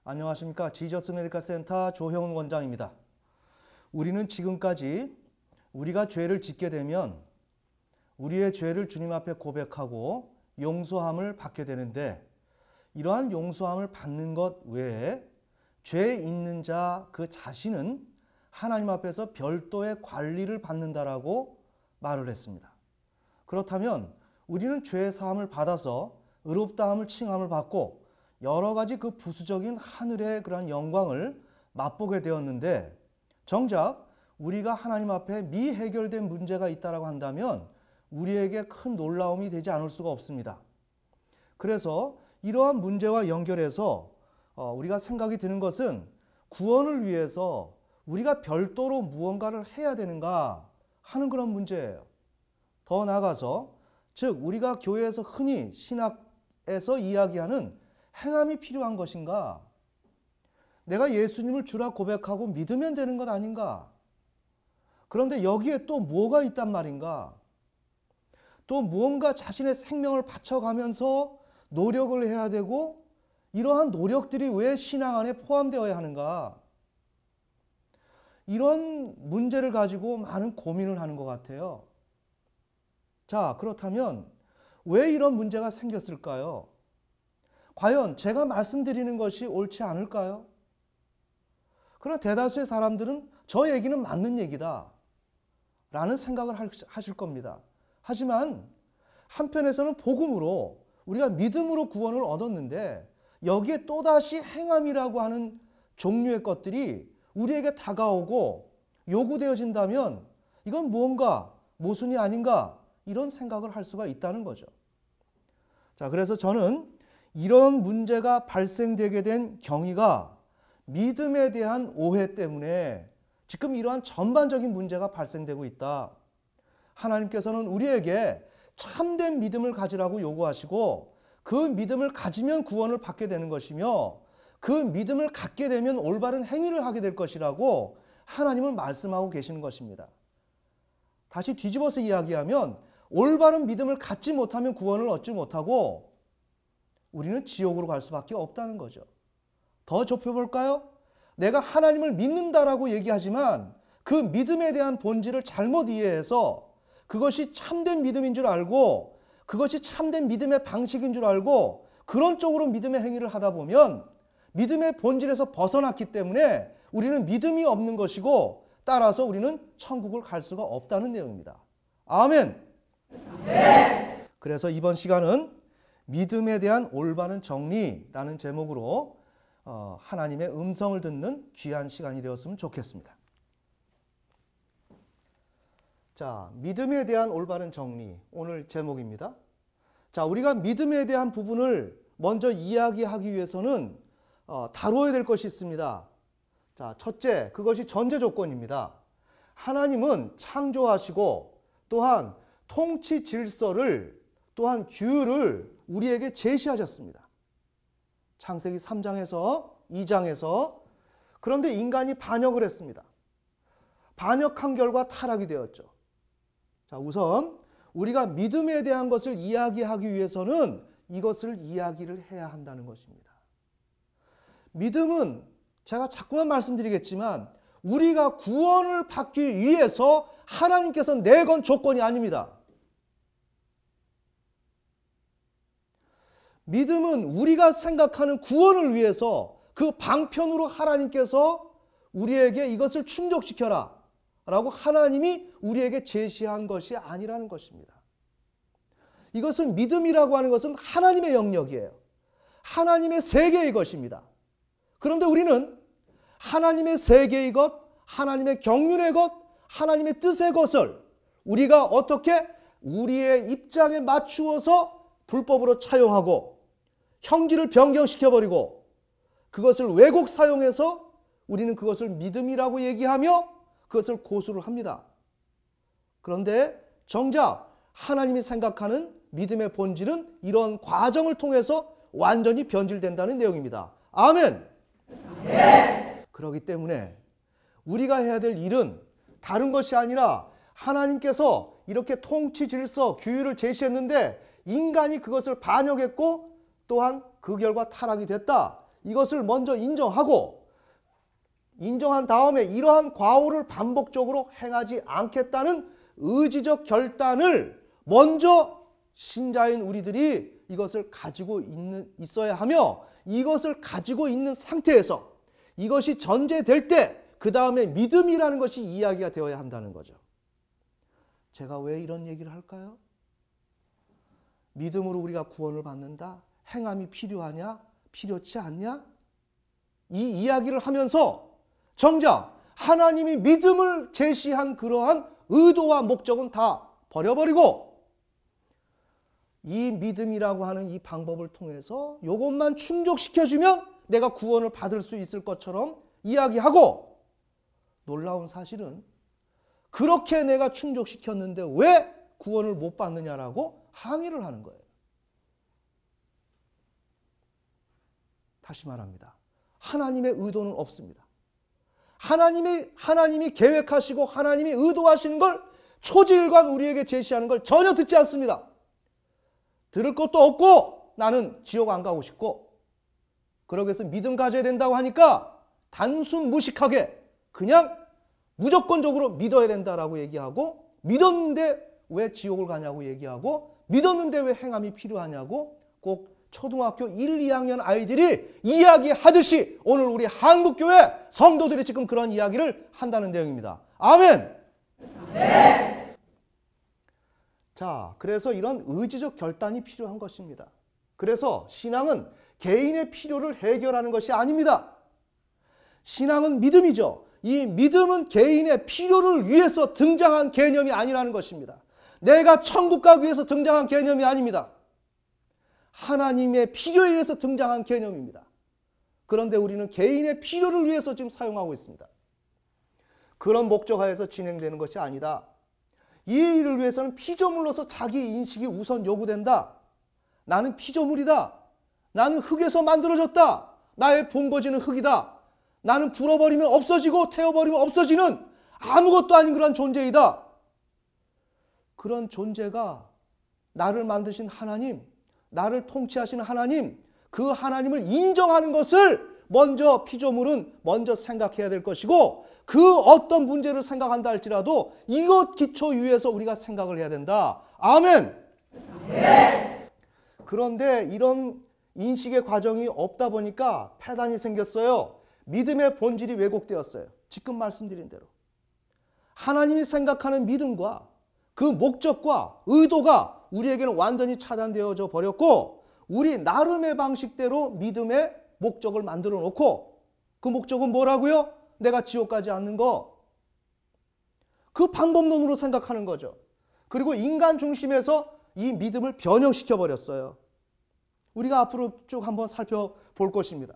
안녕하십니까. 지저스 메디컬 센터 조형훈 원장입니다. 우리는 지금까지 우리가 죄를 짓게 되면 우리의 죄를 주님 앞에 고백하고 용서함을 받게 되는데, 이러한 용서함을 받는 것 외에 죄 있는 자 그 자신은 하나님 앞에서 별도의 관리를 받는다라고 말을 했습니다. 그렇다면 우리는 죄 사함을 받아서 의롭다함을 칭함을 받고 여러 가지 그 부수적인 하늘의 그러한 영광을 맛보게 되었는데, 정작 우리가 하나님 앞에 미해결된 문제가 있다라고 한다면 우리에게 큰 놀라움이 되지 않을 수가 없습니다. 그래서 이러한 문제와 연결해서 우리가 생각이 드는 것은, 구원을 위해서 우리가 별도로 무언가를 해야 되는가 하는 그런 문제예요. 더 나아가서 즉 우리가 교회에서 흔히 신학에서 이야기하는 행함이 필요한 것인가? 내가 예수님을 주라 고백하고 믿으면 되는 것 아닌가? 그런데 여기에 또 뭐가 있단 말인가? 또 무언가 자신의 생명을 바쳐가면서 노력을 해야 되고, 이러한 노력들이 왜 신앙 안에 포함되어야 하는가? 이런 문제를 가지고 많은 고민을 하는 것 같아요. 자, 그렇다면 왜 이런 문제가 생겼을까요? 과연 제가 말씀드리는 것이 옳지 않을까요? 그러나 대다수의 사람들은 저 얘기는 맞는 얘기다 라는 생각을 하실 겁니다. 하지만 한편에서는 복음으로 우리가 믿음으로 구원을 얻었는데, 여기에 또다시 행함이라고 하는 종류의 것들이 우리에게 다가오고 요구되어진다면 이건 무언가 모순이 아닌가, 이런 생각을 할 수가 있다는 거죠. 자, 그래서 저는 이런 문제가 발생되게 된 경위가 믿음에 대한 오해 때문에 지금 이러한 전반적인 문제가 발생되고 있다. 하나님께서는 우리에게 참된 믿음을 가지라고 요구하시고, 그 믿음을 가지면 구원을 받게 되는 것이며, 그 믿음을 갖게 되면 올바른 행위를 하게 될 것이라고 하나님은 말씀하고 계시는 것입니다. 다시 뒤집어서 이야기하면, 올바른 믿음을 갖지 못하면 구원을 얻지 못하고 우리는 지옥으로 갈 수밖에 없다는 거죠. 더 좁혀볼까요? 내가 하나님을 믿는다라고 얘기하지만 그 믿음에 대한 본질을 잘못 이해해서 그것이 참된 믿음인 줄 알고, 그것이 참된 믿음의 방식인 줄 알고 그런 쪽으로 믿음의 행위를 하다 보면 믿음의 본질에서 벗어났기 때문에 우리는 믿음이 없는 것이고, 따라서 우리는 천국을 갈 수가 없다는 내용입니다. 아멘. 네. 그래서 이번 시간은 믿음에 대한 올바른 정리라는 제목으로 하나님의 음성을 듣는 귀한 시간이 되었으면 좋겠습니다. 자, 믿음에 대한 올바른 정리, 오늘 제목입니다. 자, 우리가 믿음에 대한 부분을 먼저 이야기하기 위해서는 다뤄야 될 것이 있습니다. 자, 첫째, 그것이 전제 조건입니다. 하나님은 창조하시고 또한 통치 질서를, 또한 규율을 우리에게 제시하셨습니다. 창세기 3장에서 2장에서. 그런데 인간이 반역을 했습니다. 반역한 결과 타락이 되었죠. 자, 우선 우리가 믿음에 대한 것을 이야기하기 위해서는 이것을 이야기를 해야 한다는 것입니다. 믿음은 제가 자꾸만 말씀드리겠지만 우리가 구원을 받기 위해서 하나님께서 내건 조건이 아닙니다. 믿음은 우리가 생각하는 구원을 위해서 그 방편으로 하나님께서 우리에게 이것을 충족시켜라 라고 하나님이 우리에게 제시한 것이 아니라는 것입니다. 이것은 믿음이라고 하는 것은 하나님의 영역이에요. 하나님의 세계의 것입니다. 그런데 우리는 하나님의 세계의 것, 하나님의 경륜의 것, 하나님의 뜻의 것을 우리가 어떻게 우리의 입장에 맞추어서 불법으로 차용하고 형질을 변경시켜버리고 그것을 왜곡 사용해서 우리는 그것을 믿음이라고 얘기하며 그것을 고수를 합니다. 그런데 정작 하나님이 생각하는 믿음의 본질은 이런 과정을 통해서 완전히 변질된다는 내용입니다. 아멘. 네. 그렇기 때문에 우리가 해야 될 일은 다른 것이 아니라, 하나님께서 이렇게 통치 질서, 규율을 제시했는데 인간이 그것을 반역했고 또한 그 결과 타락이 됐다. 이것을 먼저 인정하고 인정한 다음에 이러한 과오를 반복적으로 행하지 않겠다는 의지적 결단을 먼저 신자인 우리들이 이것을 가지고 있어야 하며 이것을 가지고 있는 상태에서 이것이 전제될 때 그 다음에 믿음이라는 것이 이야기가 되어야 한다는 거죠. 제가 왜 이런 얘기를 할까요? 믿음으로 우리가 구원을 받는다? 행함이 필요하냐? 필요치 않냐? 이 이야기를 하면서 정작 하나님이 믿음을 제시한 그러한 의도와 목적은 다 버려버리고 이 믿음이라고 하는 이 방법을 통해서 이것만 충족시켜주면 내가 구원을 받을 수 있을 것처럼 이야기하고 놀라운 사실은 그렇게 내가 충족시켰는데 왜 구원을 못 받느냐라고 항의를 하는 거예요. 다시 말합니다. 하나님의 의도는 없습니다. 하나님이 계획하시고 하나님이 의도하시는 걸 초지일관 우리에게 제시하는 걸 전혀 듣지 않습니다. 들을 것도 없고 나는 지옥 안 가고 싶고 그러기 위해서 믿음 가져야 된다고 하니까 단순 무식하게 그냥 무조건적으로 믿어야 된다라고 얘기하고 믿었는데 왜 지옥을 가냐고 얘기하고 믿었는데 왜 행함이 필요하냐고 꼭 초등학교 1, 2학년 아이들이 이야기하듯이 오늘 우리 한국교회 성도들이 지금 그런 이야기를 한다는 내용입니다. 아멘! 네. 자, 그래서 이런 의지적 결단이 필요한 것입니다. 그래서 신앙은 개인의 필요를 해결하는 것이 아닙니다. 신앙은 믿음이죠. 이 믿음은 개인의 필요를 위해서 등장한 개념이 아니라는 것입니다. 내가 천국 가기 위해서 등장한 개념이 아닙니다. 하나님의 필요에 의해서 등장한 개념입니다. 그런데 우리는 개인의 필요를 위해서 지금 사용하고 있습니다. 그런 목적하에서 진행되는 것이 아니다. 이 일을 위해서는 피조물로서 자기 인식이 우선 요구된다. 나는 피조물이다. 나는 흙에서 만들어졌다. 나의 본거지는 흙이다. 나는 불어버리면 없어지고 태워버리면 없어지는 아무것도 아닌 그런 존재이다. 그런 존재가 나를 만드신 하나님, 나를 통치하시는 하나님, 그 하나님을 인정하는 것을 먼저 피조물은 먼저 생각해야 될 것이고 그 어떤 문제를 생각한다 할지라도 이것 기초 위에서 우리가 생각을 해야 된다. 아멘. 네. 그런데 이런 인식의 과정이 없다 보니까 패단이 생겼어요. 믿음의 본질이 왜곡되었어요. 지금 말씀드린 대로. 하나님이 생각하는 믿음과 그 목적과 의도가 우리에게는 완전히 차단되어져 버렸고 우리 나름의 방식대로 믿음의 목적을 만들어 놓고 그 목적은 뭐라고요? 내가 지옥 가지 않는 거. 그 방법론으로 생각하는 거죠. 그리고 인간 중심에서 이 믿음을 변형시켜 버렸어요. 우리가 앞으로 쭉 한번 살펴볼 것입니다.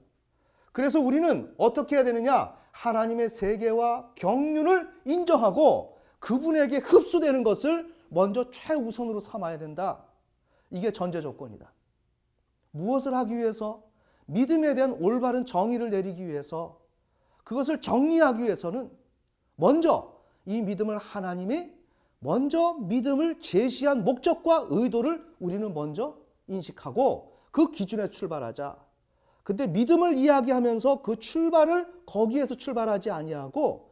그래서 우리는 어떻게 해야 되느냐? 하나님의 세계와 경륜을 인정하고 그분에게 흡수되는 것을 먼저 최우선으로 삼아야 된다. 이게 전제 조건이다. 무엇을 하기 위해서? 믿음에 대한 올바른 정의를 내리기 위해서 그것을 정리하기 위해서는 먼저 이 믿음을 하나님이 먼저 믿음을 제시한 목적과 의도를 우리는 먼저 인식하고 그 기준에 출발하자. 근데 믿음을 이야기하면서 그 출발을 거기에서 출발하지 아니하고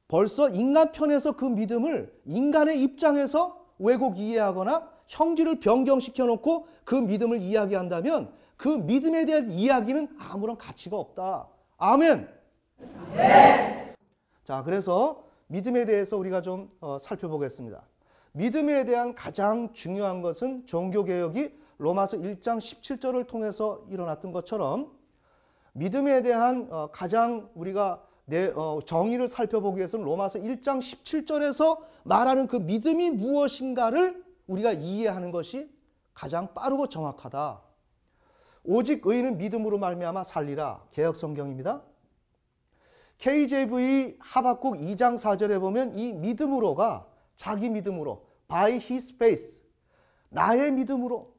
벌써 인간 편에서 그 믿음을 인간의 입장에서 왜곡 이해하거나 형질을 변경시켜 놓고 그 믿음을 이야기한다면 그 믿음에 대한 이야기는 아무런 가치가 없다. 아멘. 네. 자, 그래서 믿음에 대해서 우리가 좀 살펴보겠습니다. 믿음에 대한 가장 중요한 것은 종교개혁이 로마서 1장 17절을 통해서 일어났던 것처럼 믿음에 대한 가장 우리가 정의를 살펴보기 위해서는 로마서 1장 17절에서 말하는 그 믿음이 무엇인가를 우리가 이해하는 것이 가장 빠르고 정확하다. 오직 의인은 믿음으로 말미암아 살리라. 개역성경입니다. KJV 하박국 2장 4절에 보면 이 믿음으로가 자기 믿음으로 by his faith 나의 믿음으로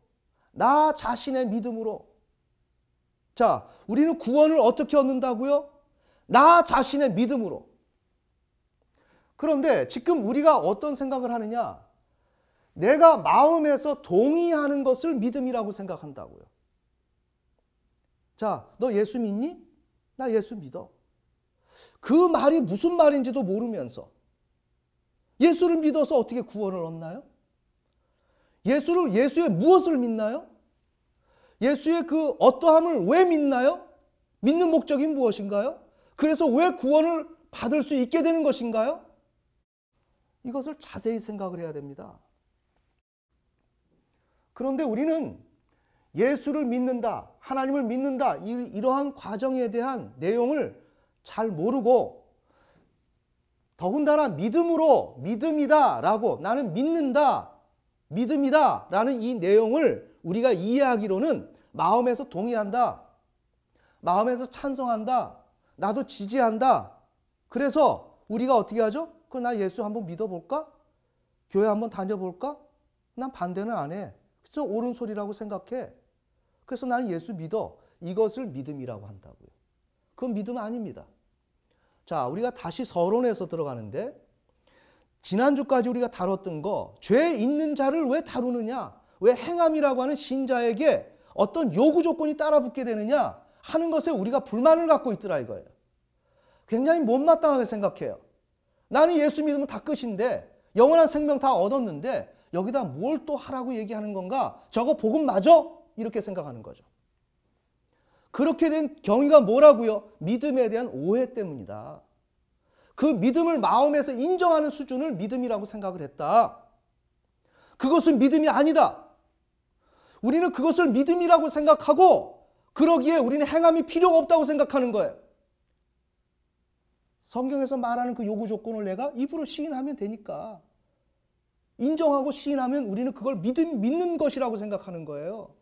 나 자신의 믿음으로. 자, 우리는 구원을 어떻게 얻는다고요? 나 자신의 믿음으로. 그런데 지금 우리가 어떤 생각을 하느냐? 내가 마음에서 동의하는 것을 믿음이라고 생각한다고요. 자, 너 예수 믿니? 나 예수 믿어. 그 말이 무슨 말인지도 모르면서 예수를 믿어서 어떻게 구원을 얻나요? 예수의 무엇을 믿나요? 예수의 그 어떠함을 왜 믿나요? 믿는 목적이 무엇인가요? 그래서 왜 구원을 받을 수 있게 되는 것인가요? 이것을 자세히 생각을 해야 됩니다. 그런데 우리는 예수를 믿는다, 하나님을 믿는다, 이러한 과정에 대한 내용을 잘 모르고 더군다나 믿음으로 믿음이다라고 나는 믿는다, 믿음이다라는 이 내용을 우리가 이해하기로는 마음에서 동의한다, 마음에서 찬성한다, 나도 지지한다. 그래서 우리가 어떻게 하죠? 나 예수 한번 믿어볼까? 교회 한번 다녀볼까? 난 반대는 안 해. 그래서 옳은 소리라고 생각해. 그래서 나는 예수 믿어. 이것을 믿음이라고 한다고요. 그건 믿음 아닙니다. 자, 우리가 다시 서론에서 들어가는데 지난주까지 우리가 다뤘던 거, 죄 있는 자를 왜 다루느냐? 왜 행함이라고 하는 신자에게 어떤 요구 조건이 따라붙게 되느냐 하는 것에 우리가 불만을 갖고 있더라 이거예요. 굉장히 못마땅하게 생각해요. 나는 예수 믿으면 다 끝인데, 영원한 생명 다 얻었는데 여기다 뭘 또 하라고 얘기하는 건가? 저거 복음 맞아? 이렇게 생각하는 거죠. 그렇게 된 경위가 뭐라고요? 믿음에 대한 오해 때문이다. 그 믿음을 마음에서 인정하는 수준을 믿음이라고 생각을 했다. 그것은 믿음이 아니다. 우리는 그것을 믿음이라고 생각하고 그러기에 우리는 행함이 필요가 없다고 생각하는 거예요. 성경에서 말하는 그 요구 조건을 내가 입으로 시인하면 되니까, 인정하고 시인하면 우리는 그걸 믿는 것이라고 생각하는 거예요.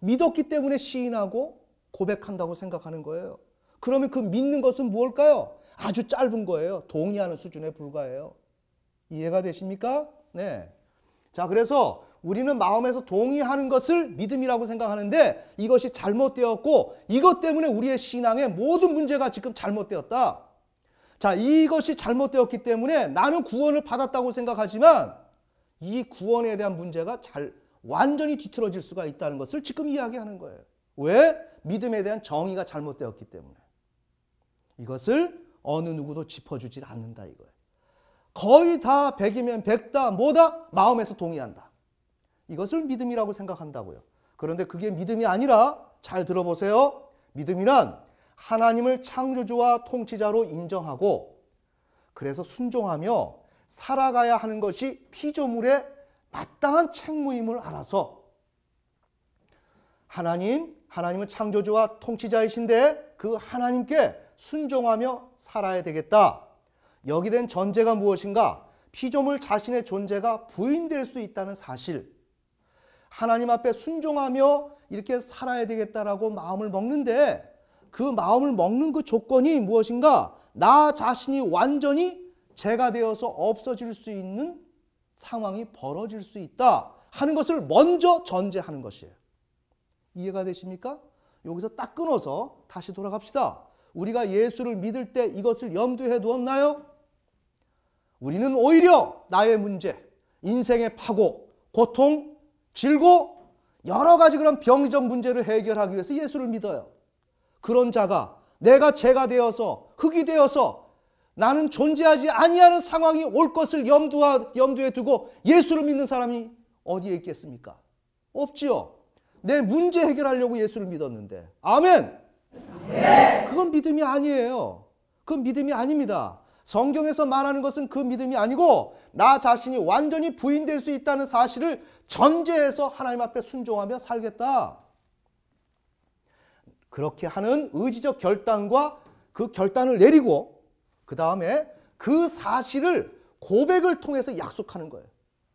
믿었기 때문에 시인하고 고백한다고 생각하는 거예요. 그러면 그 믿는 것은 무엇일까요? 아주 짧은 거예요. 동의하는 수준에 불과해요. 이해가 되십니까? 네. 자, 그래서 우리는 마음에서 동의하는 것을 믿음이라고 생각하는데 이것이 잘못되었고 이것 때문에 우리의 신앙의 모든 문제가 지금 잘못되었다. 자, 이것이 잘못되었기 때문에 나는 구원을 받았다고 생각하지만 이 구원에 대한 문제가 완전히 뒤틀어질 수가 있다는 것을 지금 이야기하는 거예요. 왜? 믿음에 대한 정의가 잘못되었기 때문에. 이것을 어느 누구도 짚어주질 않는다 이거예요. 거의 다 100이면 100다 뭐다? 마음에서 동의한다. 이것을 믿음이라고 생각한다고요. 그런데 그게 믿음이 아니라, 잘 들어보세요. 믿음이란 하나님을 창조주와 통치자로 인정하고 그래서 순종하며 살아가야 하는 것이 피조물의 마땅한 책무임을 알아서 하나님은 창조주와 통치자이신데 그 하나님께 순종하며 살아야 되겠다. 여기 된 전제가 무엇인가? 피조물 자신의 존재가 부인될 수 있다는 사실. 하나님 앞에 순종하며 이렇게 살아야 되겠다라고 마음을 먹는데 그 마음을 먹는 그 조건이 무엇인가? 나 자신이 완전히 죄가 되어서 없어질 수 있는 상황이 벌어질 수 있다 하는 것을 먼저 전제하는 것이에요. 이해가 되십니까? 여기서 딱 끊어서 다시 돌아갑시다. 우리가 예수를 믿을 때 이것을 염두에 두었나요? 우리는 오히려 나의 문제, 인생의 파고, 고통, 질고 여러 가지 그런 병리적 문제를 해결하기 위해서 예수를 믿어요. 그런 자가 내가 죄가 되어서 흙이 되어서 나는 존재하지 아니하는 상황이 올 것을 염두에 두고 예수를 믿는 사람이 어디에 있겠습니까? 없지요. 내 문제 해결하려고 예수를 믿었는데. 아멘. 그건 믿음이 아니에요. 그건 믿음이 아닙니다. 성경에서 말하는 것은 그 믿음이 아니고 나 자신이 완전히 부인될 수 있다는 사실을 전제해서 하나님 앞에 순종하며 살겠다. 그렇게 하는 의지적 결단과 그 결단을 내리고 그 다음에 그 사실을 고백을 통해서 약속하는 거예요.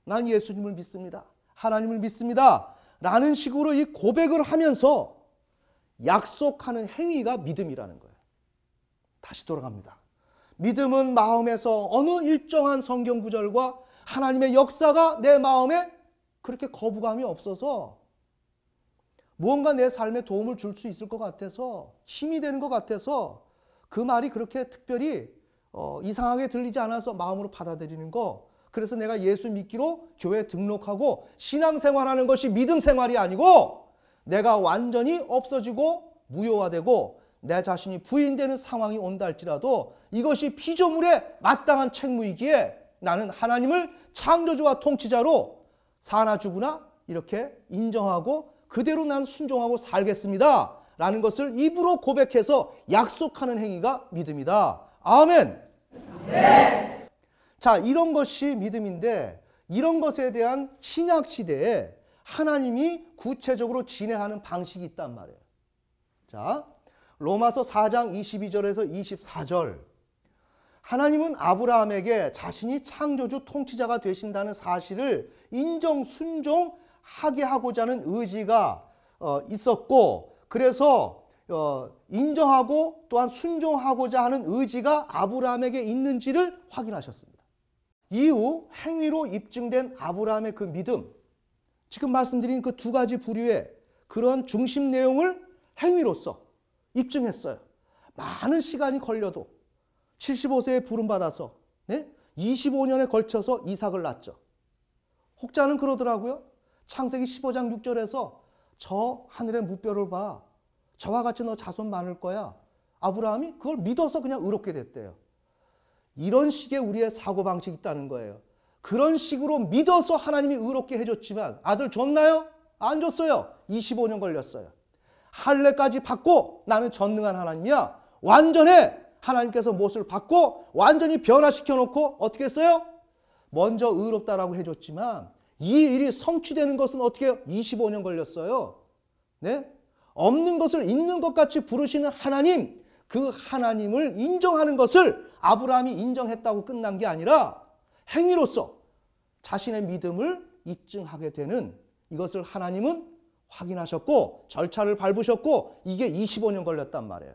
난 예수님을 믿습니다. 하나님을 믿습니다. 라는 식으로 이 고백을 하면서 약속하는 행위가 믿음이라는 거예요. 다시 돌아갑니다. 믿음은 마음에서 어느 일정한 성경 구절과 하나님의 역사가 내 마음에 그렇게 거부감이 없어서 무언가 내 삶에 도움을 줄 수 있을 것 같아서 힘이 되는 것 같아서 그 말이 그렇게 특별히 이상하게 들리지 않아서 마음으로 받아들이는 거. 그래서 내가 예수 믿기로 교회에 등록하고 신앙생활하는 것이 믿음 생활이 아니고 내가 완전히 없어지고 무효화되고 내 자신이 부인되는 상황이 온다 할지라도 이것이 피조물의 마땅한 책무이기에 나는 하나님을 창조주와 통치자로 사나 죽으나 이렇게 인정하고 그대로 나는 순종하고 살겠습니다 라는 것을 입으로 고백해서 약속하는 행위가 믿음이다. 아멘. 네. 자, 이런 것이 믿음인데 이런 것에 대한 신약 시대에 하나님이 구체적으로 진행하는 방식이 있단 말이에요. 자, 로마서 4장 22절에서 24절. 하나님은 아브라함에게 자신이 창조주 통치자가 되신다는 사실을 인정 순종하게 하고자 하는 의지가 있었고, 그래서 인정하고 또한 순종하고자 하는 의지가 아브라함에게 있는지를 확인하셨습니다. 이후 행위로 입증된 아브라함의 그 믿음, 지금 말씀드린 그 두 가지 부류의 그런 중심 내용을 행위로서 입증했어요. 많은 시간이 걸려도 75세에 부름받아서 25년에 걸쳐서 이삭을 낳죠. 혹자는 그러더라고요. 창세기 15장 6절에서 저 하늘의 무뼈를 봐. 저와 같이 너 자손 많을 거야. 아브라함이 그걸 믿어서 그냥 의롭게 됐대요. 이런 식의 우리의 사고방식이 있다는 거예요. 그런 식으로 믿어서 하나님이 의롭게 해줬지만 아들 줬나요? 안 줬어요. 25년 걸렸어요. 할례까지 받고 나는 전능한 하나님이야. 완전해. 하나님께서 못을 받고 완전히 변화시켜 놓고 어떻게 했어요? 먼저 의롭다라고 해줬지만 이 일이 성취되는 것은 어떻게 해요? 25년 걸렸어요. 네? 없는 것을 있는 것 같이 부르시는 하나님, 그 하나님을 인정하는 것을 아브라함이 인정했다고 끝난 게 아니라 행위로서 자신의 믿음을 입증하게 되는 이것을 하나님은 확인하셨고 절차를 밟으셨고 이게 25년 걸렸단 말이에요.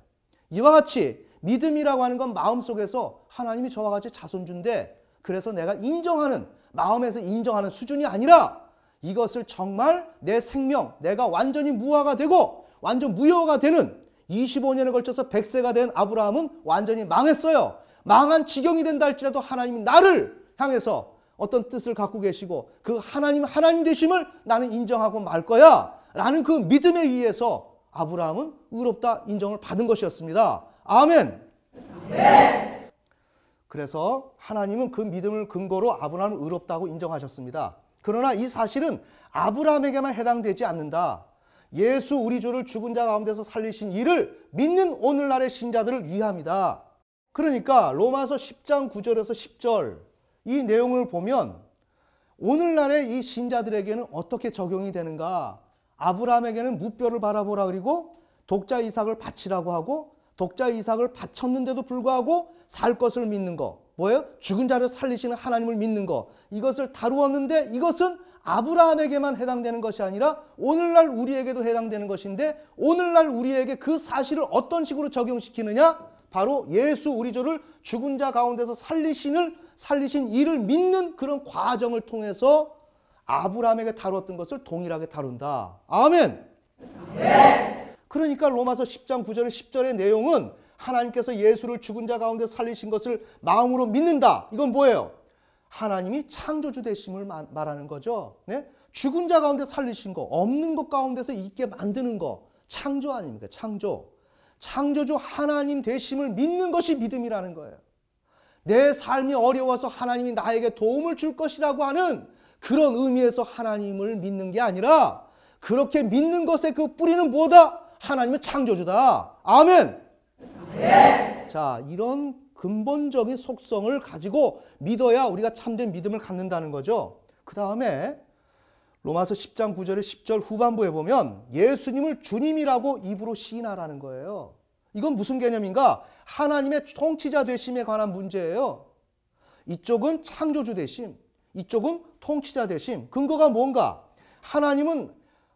이와 같이 믿음이라고 하는 건 마음속에서 하나님이 저와 같이 자손 준대. 그래서 내가 인정하는, 마음에서 인정하는 수준이 아니라 이것을 정말 내 생명, 내가 완전히 무화가 되고 완전 무효가 되는 25년에 걸쳐서 100세가 된 아브라함은 완전히 망했어요. 망한 지경이 된다 할지라도 하나님이 나를 향해서 어떤 뜻을 갖고 계시고 그 하나님 되심을 나는 인정하고 말 거야 라는 그 믿음에 의해서 아브라함은 의롭다 인정을 받은 것이었습니다. 아멘. 네. 그래서 하나님은 그 믿음을 근거로 아브라함을 의롭다고 인정하셨습니다. 그러나 이 사실은 아브라함에게만 해당되지 않는다. 예수 우리 주를 죽은 자 가운데서 살리신 이를 믿는 오늘날의 신자들을 위함이다. 그러니까 로마서 10장 9절에서 10절 이 내용을 보면 오늘날의 이 신자들에게는 어떻게 적용이 되는가? 아브라함에게는 무뼈를 바라보라 그리고 독자 이삭을 바치라고 하고 독자 이삭을 바쳤는데도 불구하고 살 것을 믿는 거. 뭐예요? 죽은 자를 살리시는 하나님을 믿는 거. 이것을 다루었는데 이것은 아브라함에게만 해당되는 것이 아니라 오늘날 우리에게도 해당되는 것인데 오늘날 우리에게 그 사실을 어떤 식으로 적용시키느냐? 바로 예수 우리 주를 죽은 자 가운데서 살리신 이를 믿는 그런 과정을 통해서 아브라함에게 다루었던 것을 동일하게 다룬다. 아멘. 네. 그러니까 로마서 10장 9절의 10절의 내용은 하나님께서 예수를 죽은 자 가운데 살리신 것을 마음으로 믿는다. 이건 뭐예요? 하나님이 창조주 되심을 말하는 거죠. 네? 죽은 자 가운데 살리신 거, 없는 것 가운데서 있게 만드는 거, 창조 아닙니까? 창조. 창조주 하나님 되심을 믿는 것이 믿음이라는 거예요. 내 삶이 어려워서 하나님이 나에게 도움을 줄 것이라고 하는 그런 의미에서 하나님을 믿는 게 아니라 그렇게 믿는 것의 그 뿌리는 뭐다? 하나님은 창조주다. 아멘. 네. 자, 이런 근본적인 속성을 가지고 믿어야 우리가 참된 믿음을 갖는다는 거죠. 그 다음에 로마서 10장 9절에 10절 후반부에 보면 예수님을 주님이라고 입으로 시인하라는 거예요. 이건 무슨 개념인가? 하나님의 통치자 되심에 관한 문제예요. 이쪽은 창조주 되심, 이쪽은 통치자 되심. 근거가 뭔가?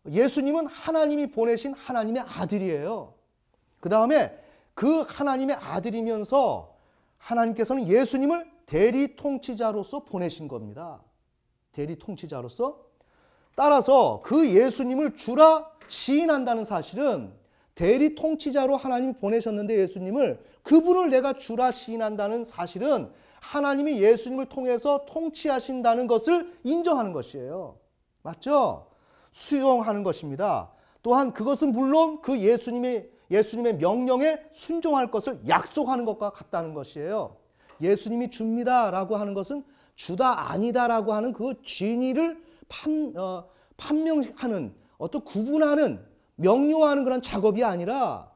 예수님은 하나님이 보내신 하나님의 아들이에요. 그 다음에 그 하나님의 아들이면서 하나님께서는 예수님을 대리 통치자로서 보내신 겁니다. 대리 통치자로서. 따라서 그 예수님을 주라 시인한다는 사실은 대리 통치자로 하나님이 보내셨는데 예수님을 그분을 내가 주라 시인한다는 사실은 하나님이 예수님을 통해서 통치하신다는 것을 인정하는 것이에요. 맞죠? 수용하는 것입니다. 또한 그것은 물론 그 예수님의 명령에 순종할 것을 약속하는 것과 같다는 것이에요. 예수님이 줍니다라고 하는 것은 주다 아니다라고 하는 그 진위를 판명하는 어떤 구분하는 명료하는 그런 작업이 아니라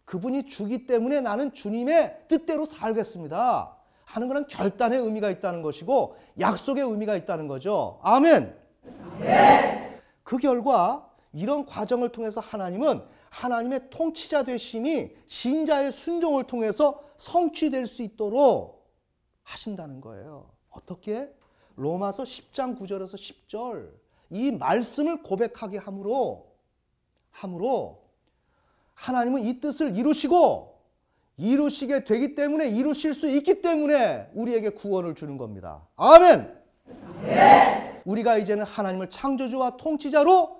그분이 주기 때문에 나는 주님의 뜻대로 살겠습니다 하는 그런 결단의 의미가 있다는 것이고 약속의 의미가 있다는 거죠. 아멘. 네. 그 결과 이런 과정을 통해서 하나님은 하나님의 통치자 되심이 신자의 순종을 통해서 성취될 수 있도록 하신다는 거예요. 어떻게? 로마서 10장 9절에서 10절 이 말씀을 고백하게 함으로 하나님은 이 뜻을 이루시게 되기 때문에 이루실 수 있기 때문에 우리에게 구원을 주는 겁니다. 아멘. 네. 우리가 이제는 하나님을 창조주와 통치자로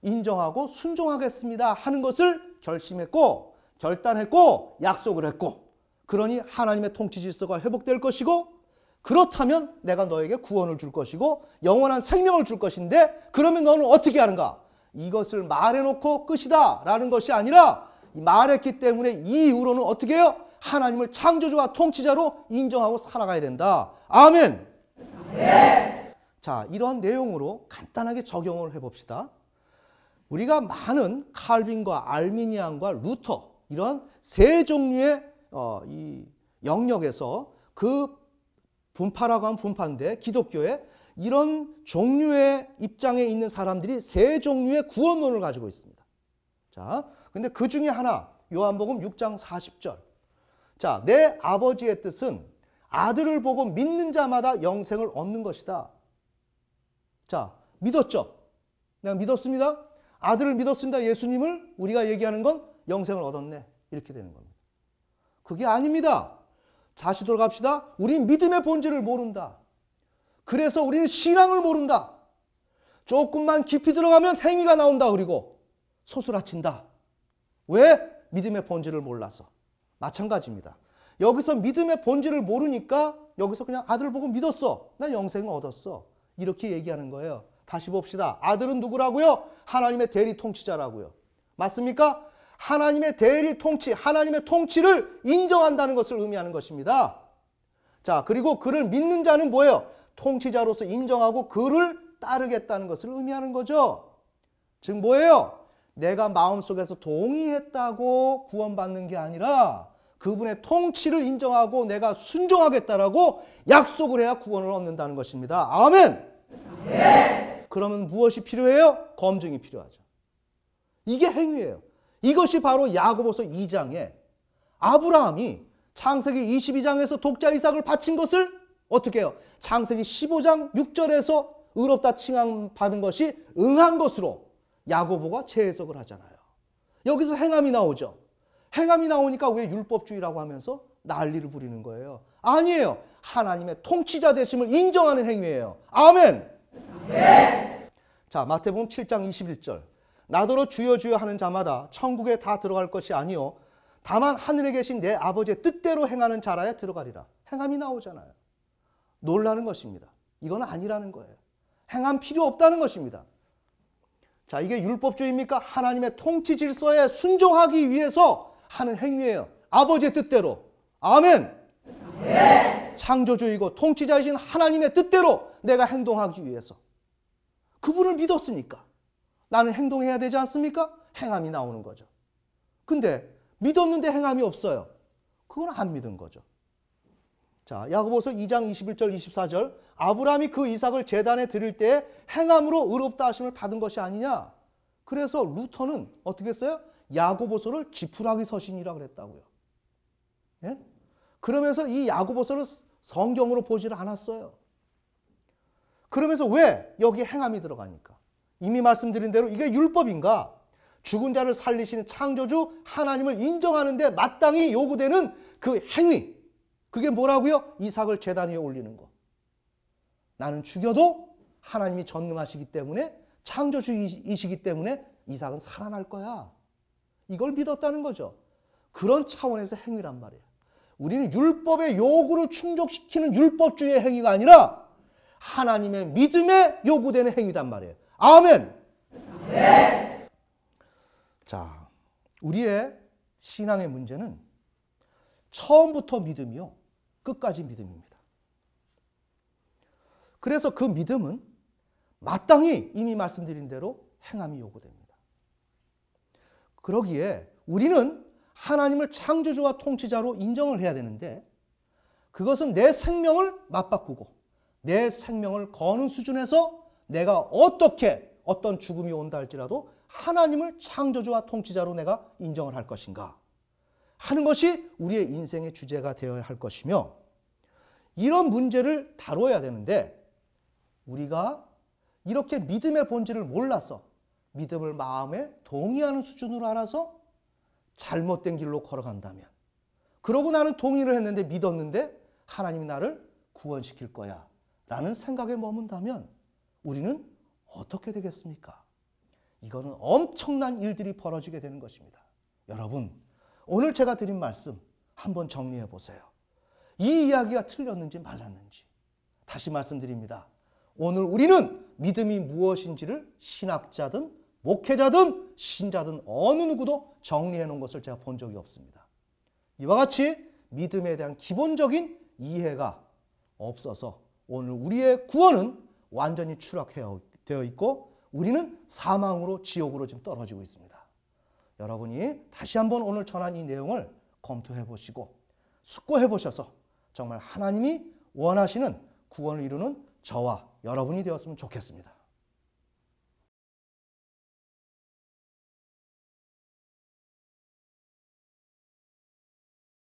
인정하고 순종하겠습니다 하는 것을 결심했고 결단했고 약속을 했고 그러니 하나님의 통치 질서가 회복될 것이고 그렇다면 내가 너에게 구원을 줄 것이고 영원한 생명을 줄 것인데 그러면 너는 어떻게 하는가? 이것을 말해놓고 끝이다 라는 것이 아니라 말했기 때문에 이 이후로는 어떻게 해요? 하나님을 창조주와 통치자로 인정하고 살아가야 된다. 아멘. 네. 자, 이러한 내용으로 간단하게 적용을 해봅시다. 우리가 많은 칼빈과 알미니안과 루터 이런 세 종류의 이 영역에서 그 분파라고 하면 분파인데 기독교에 이런 종류의 입장에 있는 사람들이 세 종류의 구원론을 가지고 있습니다. 자, 근데 그 중에 하나 요한복음 6장 40절. 자, 내 아버지의 뜻은 아들을 보고 믿는 자마다 영생을 얻는 것이다. 자, 믿었죠? 내가 믿었습니다. 아들을 믿었습니다. 예수님을 우리가 얘기하는 건 영생을 얻었네. 이렇게 되는 겁니다. 그게 아닙니다. 다시 돌아갑시다. 우린 믿음의 본질을 모른다. 그래서 우리는 신앙을 모른다. 조금만 깊이 들어가면 행위가 나온다. 그리고 소스라친다. 왜? 믿음의 본질을 몰라서. 마찬가지입니다. 여기서 믿음의 본질을 모르니까 여기서 그냥 아들 보고 믿었어. 나 영생을 얻었어. 이렇게 얘기하는 거예요. 다시 봅시다. 아들은 누구라고요? 하나님의 대리 통치자라고요. 맞습니까? 하나님의 대리 통치, 하나님의 통치를 인정한다는 것을 의미하는 것입니다. 자, 그리고 그를 믿는 자는 뭐예요? 통치자로서 인정하고 그를 따르겠다는 것을 의미하는 거죠. 즉 뭐예요? 내가 마음속에서 동의했다고 구원받는 게 아니라 그분의 통치를 인정하고 내가 순종하겠다라고 약속을 해야 구원을 얻는다는 것입니다. 아멘. 네. 그러면 무엇이 필요해요? 검증이 필요하죠. 이게 행위예요. 이것이 바로 야고보서 2장에 아브라함이 창세기 22장에서 독자 이삭을 바친 것을 어떻게 해요? 창세기 15장 6절에서 의롭다 칭함받은 것이 응한 것으로 야고보가 재해석을 하잖아요. 여기서 행함이 나오죠. 행함이 나오니까 왜 율법주의라고 하면서 난리를 부리는 거예요? 아니에요. 하나님의 통치자 되심을 인정하는 행위예요. 아멘. 네. 자, 마태복음 7장 21절. 나더러 주여 주여 하는 자마다 천국에 다 들어갈 것이 아니요 다만 하늘에 계신 내 아버지의 뜻대로 행하는 자라야 들어가리라. 행함이 나오잖아요. 놀라는 것입니다. 이건 아니라는 거예요. 행함 필요 없다는 것입니다. 자, 이게 율법주의입니까? 하나님의 통치 질서에 순종하기 위해서 하는 행위예요. 아버지의 뜻대로. 아멘. 네. 창조주이고 통치자이신 하나님의 뜻대로 내가 행동하기 위해서. 그분을 믿었으니까 나는 행동해야 되지 않습니까? 행함이 나오는 거죠. 근데 믿었는데 행함이 없어요. 그건 안 믿은 거죠. 자, 야고보서 2장 21절 24절. 아브라함이 그 이삭을 제단에 드릴 때 행함으로 의롭다 하심을 받은 것이 아니냐. 그래서 루터는 어떻게 했어요? 야고보서를 지푸라기 서신이라고 그랬다고요. 예? 그러면서 이 야고보서를 성경으로 보지를 않았어요. 그러면서 왜 여기 행함이 들어가니까? 이미 말씀드린 대로 이게 율법인가? 죽은 자를 살리시는 창조주 하나님을 인정하는 데 마땅히 요구되는 그 행위. 그게 뭐라고요? 이삭을 제단 위에 올리는 거. 나는 죽여도 하나님이 전능하시기 때문에 창조주이시기 때문에 이삭은 살아날 거야. 이걸 믿었다는 거죠. 그런 차원에서 행위란 말이에요. 우리는 율법의 요구를 충족시키는 율법주의의 행위가 아니라 하나님의 믿음에 요구되는 행위단 말이에요. 아멘. 네. 자, 우리의 신앙의 문제는 처음부터 믿음이요, 끝까지 믿음입니다. 그래서 그 믿음은 마땅히 이미 말씀드린 대로 행함이 요구됩니다. 그러기에 우리는 하나님을 창조주와 통치자로 인정을 해야 되는데, 그것은 내 생명을 맞바꾸고 내 생명을 거는 수준에서 내가 어떤 죽음이 온다 할지라도 하나님을 창조주와 통치자로 내가 인정을 할 것인가 하는 것이 우리의 인생의 주제가 되어야 할 것이며, 이런 문제를 다뤄야 되는데, 우리가 이렇게 믿음의 본질을 몰라서 믿음을 마음에 동의하는 수준으로 알아서 잘못된 길로 걸어간다면, 그러고 나는 동의를 했는데 믿었는데 하나님이 나를 구원시킬 거야 라는 생각에 머문다면 우리는 어떻게 되겠습니까? 이거는 엄청난 일들이 벌어지게 되는 것입니다. 여러분, 오늘 제가 드린 말씀 한번 정리해 보세요. 이 이야기가 틀렸는지 맞았는지 다시 말씀드립니다. 오늘 우리는 믿음이 무엇인지를 신학자든 목회자든 신자든 어느 누구도 정리해 놓은 것을 제가 본 적이 없습니다. 이와 같이 믿음에 대한 기본적인 이해가 없어서 오늘 우리의 구원은 완전히 추락되어 있고 우리는 사망으로 지옥으로 지금 떨어지고 있습니다. 여러분이 다시 한번 오늘 전한 이 내용을 검토해 보시고 숙고해 보셔서 정말 하나님이 원하시는 구원을 이루는 저와 여러분이 되었으면 좋겠습니다.